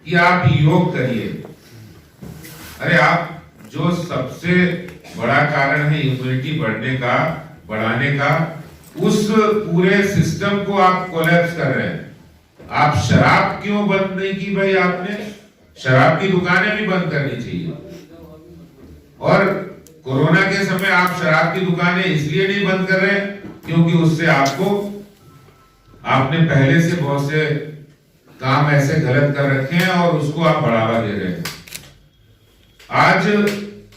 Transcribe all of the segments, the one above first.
कि आप योग करिए। अरे आप जो सबसे बड़ा कारण है इम्यूनिटी बढ़ाने का, उस पूरे सिस्टम को आप कोलैप्स कर रहे हैं। आप शराब क्यों बंद नहीं की भाई? आपने शराब की दुकानें भी बंद करनी चाहिए। और कोरोना के समय आप शराब की दुकानें इसलिए नहीं बंद कर रहे क्योंकि उससे आपने पहले से बहुत से काम ऐसे गलत कर रखे हैं और उसको आप बढ़ावा दे रहे हैं। आज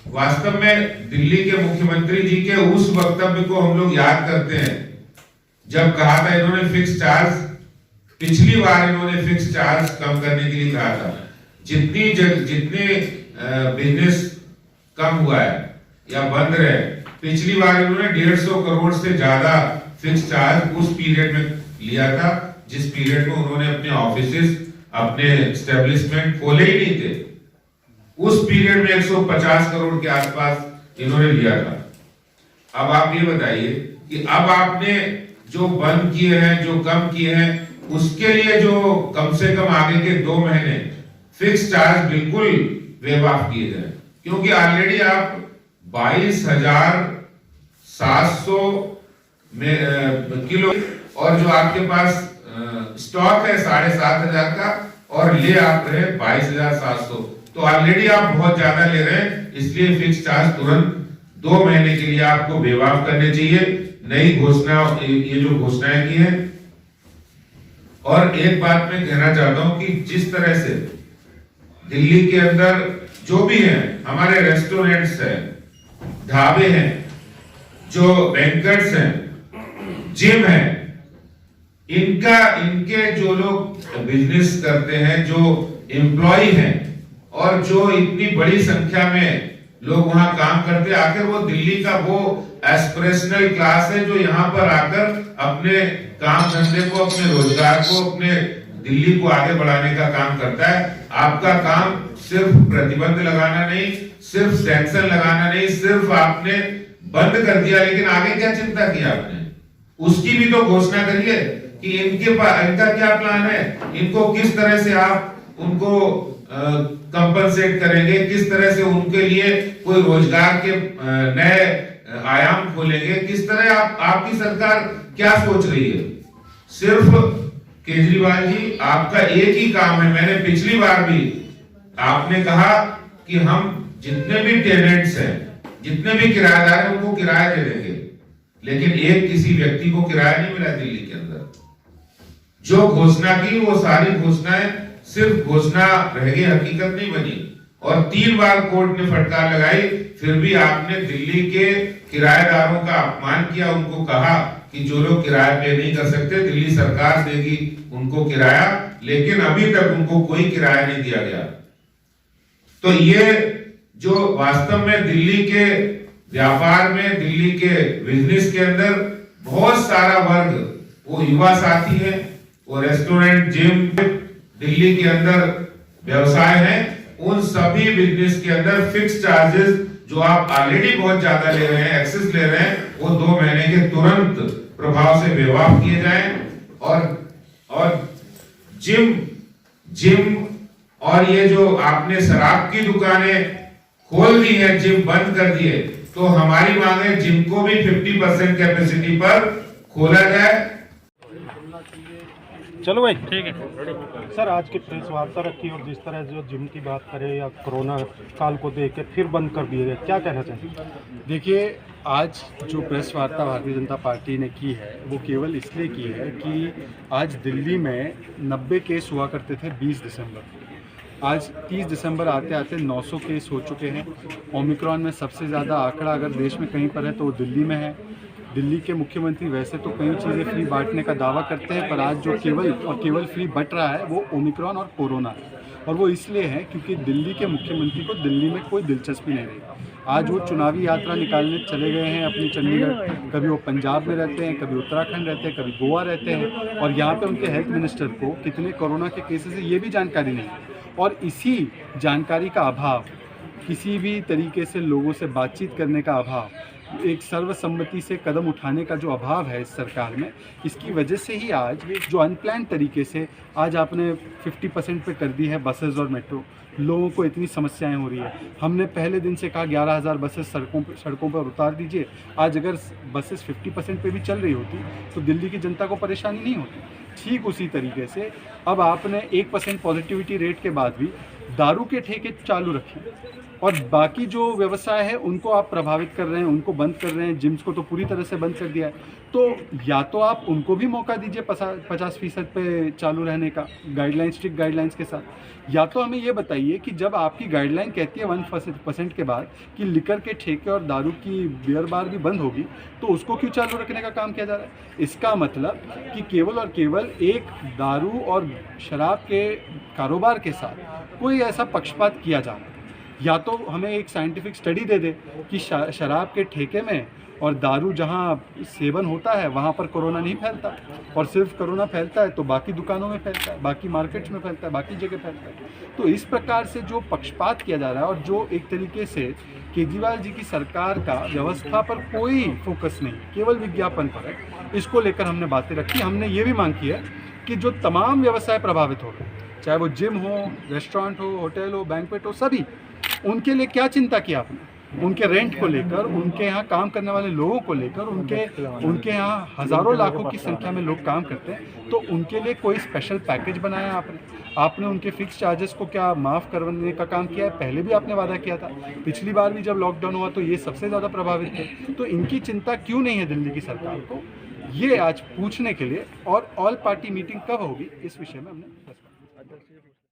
वास्तव में दिल्ली के मुख्यमंत्री जी के उस वक्तव्य को हम लोग याद करते हैं जब कहा था इन्होंने फिक्स चार्ज, पिछली बार इन्होंने फिक्स चार्ज कम करने के लिए कहा था। जितने बिजनेस कम हुआ है या बंद रहे, पिछली बार इन्होंने 150 करोड़ से ज्यादा फिक्स चार्ज उस पीरियड में लिया था जिस पीरियड में उन्होंने अपने ऑफिसेस, अपने एस्टेब्लिशमेंट खोले ही नहीं थे। उस पीरियड में 150 करोड़ के आसपास इन्होंने लिया था। अब आप ये बताइए कि अब आपने जो बंद किए हैं, जो कम किए हैं, उसके लिए जो कम से कम आगे के 2 महीने फिक्स चार्ज बिल्कुल वेव ऑफ किए जाए, क्योंकि ऑलरेडी आप 22,700 किलो और जो आपके पास स्टॉक है 7,500 का और ले आप रहे 22,700, तो ऑलरेडी आप बहुत ज्यादा ले रहे हैं। इसलिए फिक्स चार्ज तुरंत 2 महीने के लिए आपको वेव ऑफ करने चाहिए। नई घोषणा, ये जो घोषणाएं की है। और एक बात मैं कहना चाहता हूं कि जिस तरह से दिल्ली के अंदर जो भी है, हमारे रेस्टोरेंट्स हैं, ढाबे हैं, जो बैंक्वेट्स हैं, जिम है, इनके जो लोग बिजनेस करते हैं, जो एम्प्लॉय हैं और जो इतनी बड़ी संख्या में लोग वहां काम करते हैं, आखिर वो दिल्ली का वो एस्पिरेशनल क्लास है जो यहाँ पर आकर अपने काम धंधे को, अपने रोजगार को, अपने दिल्ली को आगे बढ़ाने का काम करता है। आपका काम सिर्फ प्रतिबंध लगाना नहीं, सिर्फ सैंक्शन लगाना नहीं, सिर्फ आपने बंद कर दिया, लेकिन आगे क्या चिंता की आपने? उसकी भी तो घोषणा करिए कि इनका क्या प्लान है, इनको किस तरह से आप उनको कंपनसेट करेंगे, किस तरह से उनके लिए कोई रोजगार के नए आयाम खोलेंगे, किस तरह आपकी सरकार क्या सोच रही है? सिर्फ केजरीवाल जी, आपका एक ही काम है। मैंने पिछली बार भी आपने कहा कि हम जितने भी टेनेंट्स हैं, जितने भी किराएदार हैं, उनको किराया दे देंगे, लेकिन एक किसी व्यक्ति को किराया नहीं मिला दिल्ली के अंदर। जो घोषणा की वो सारी घोषणाएं सिर्फ घोषणा रह गई, हकीकत नहीं बनी। और 3 बार कोर्ट ने फटकार लगाई, फिर भी आपने दिल्ली के किराएदारों का अपमान किया। उनको कहा कि जो लोग किराया पे नहीं कर सकते, दिल्ली सरकार देगी उनको किराया, लेकिन अभी तक उनको कोई किराया नहीं दिया गया। तो ये जो वास्तव में दिल्ली के व्यापार में, दिल्ली के बिजनेस के अंदर बहुत सारा वर्ग, वो युवा साथी है, वो रेस्टोरेंट, जिम, दिल्ली के अंदर व्यवसाय है, उन सभी बिजनेस के अंदर फिक्स चार्जेस जो आप ऑलरेडी बहुत ज्यादा ले रहे हैं, एक्सेस ले रहे हैं, वो 2 महीने के तुरंत प्रभाव से वेव ऑफ किए जाएं। और जिम और ये जो आपने शराब की दुकानें खोल दी है, जिम बंद कर दिए, तो हमारी मांग है जिम को भी 50% कैपेसिटी पर खोला जाए। चलो भाई, ठीक है सर। आज की प्रेस वार्ता रखी और जिस तरह जो जिम की बात करें या कोरोना काल को देख के फिर बंद कर दिए गए, क्या कहना चाहिए? देखिए, आज जो प्रेस वार्ता भारतीय जनता पार्टी ने की है वो केवल इसलिए की है कि आज दिल्ली में 90 केस हुआ करते थे 20 दिसंबर। आज 30 दिसंबर आते आते 900 केस हो चुके हैं। ओमिक्रॉन में सबसे ज़्यादा आंकड़ा अगर देश में कहीं पर है तो वो दिल्ली में है। दिल्ली के मुख्यमंत्री वैसे तो कई चीज़ें फ्री बांटने का दावा करते हैं, पर आज जो केवल फ्री बंट रहा है वो ओमिक्रॉन और कोरोना है। और वो इसलिए है क्योंकि दिल्ली के मुख्यमंत्री को दिल्ली में कोई दिलचस्पी नहीं रही। आज वो चुनावी यात्रा निकालने चले गए हैं अपनी चंडीगढ़। कभी वो पंजाब में रहते हैं, कभी उत्तराखंड रहते हैं, कभी गोवा रहते हैं, और यहाँ पे उनके हेल्थ मिनिस्टर को कितने कोरोना के केसेस है ये भी जानकारी नहीं है। और इसी जानकारी का अभाव, किसी भी तरीके से लोगों से बातचीत करने का अभाव, एक सर्वसम्मति से कदम उठाने का जो अभाव है इस सरकार में, इसकी वजह से ही आज जो अनप्लान तरीके से आज आपने 50% पे कर दी है बसेस और मेट्रो, लोगों को इतनी समस्याएं हो रही है। हमने पहले दिन से कहा 11,000 बसेस सड़कों पर उतार दीजिए। आज अगर बसेस 50% पे भी चल रही होती तो दिल्ली की जनता को परेशानी नहीं होती। ठीक उसी तरीके से अब आपने 1% पॉजिटिविटी रेट के बाद भी दारू के ठेके चालू रखे और बाकी जो व्यवसाय है उनको आप प्रभावित कर रहे हैं, उनको बंद कर रहे हैं। जिम्स को तो पूरी तरह से बंद कर दिया है। तो या तो आप उनको भी मौका दीजिए 50% पे चालू रहने का, गाइडलाइंस, स्ट्रिक्ट गाइडलाइंस के साथ, या तो हमें ये बताइए कि जब आपकी गाइडलाइन कहती है 1% के बाद कि लिकर के ठेके और दारू की बियर बार भी बंद होगी, तो उसको क्यों चालू रखने का काम किया जा रहा है? इसका मतलब कि केवल और केवल एक दारू और शराब के कारोबार के साथ कोई ऐसा पक्षपात किया जा रहा है। या तो हमें एक साइंटिफिक स्टडी दे दे कि शराब के ठेके में और दारू जहाँ सेवन होता है वहाँ पर कोरोना नहीं फैलता, और सिर्फ कोरोना फैलता है तो बाकी दुकानों में फैलता है, बाकी मार्केट्स में फैलता है, बाकी जगह फैलता है। तो इस प्रकार से जो पक्षपात किया जा रहा है और जो एक तरीके से केजरीवाल जी की सरकार का व्यवस्था पर कोई फोकस नहीं, केवल विज्ञापन पर है, इसको लेकर हमने बातें रखी। हमने ये भी मांग की है कि जो तमाम व्यवसाय प्रभावित हो रहे हैं, चाहे वो जिम हो, रेस्टोरेंट हो, होटल हो, बैंक्वेट हो, सभी, उनके लिए क्या चिंता की आपने? उनके रेंट को लेकर, उनके यहाँ काम करने वाले लोगों को लेकर, उनके यहाँ हज़ारों लाखों की संख्या में लोग काम करते हैं, तो उनके लिए कोई स्पेशल पैकेज बनाया आपने उनके फिक्स चार्जेस को क्या माफ़ करवाने का काम किया है? पहले भी आपने वादा किया था, पिछली बार भी जब लॉकडाउन हुआ तो ये सबसे ज़्यादा प्रभावित थे। तो इनकी चिंता क्यों नहीं है दिल्ली की सरकार को? ये आज पूछने के लिए, और ऑल पार्टी मीटिंग कब होगी इस विषय में हमने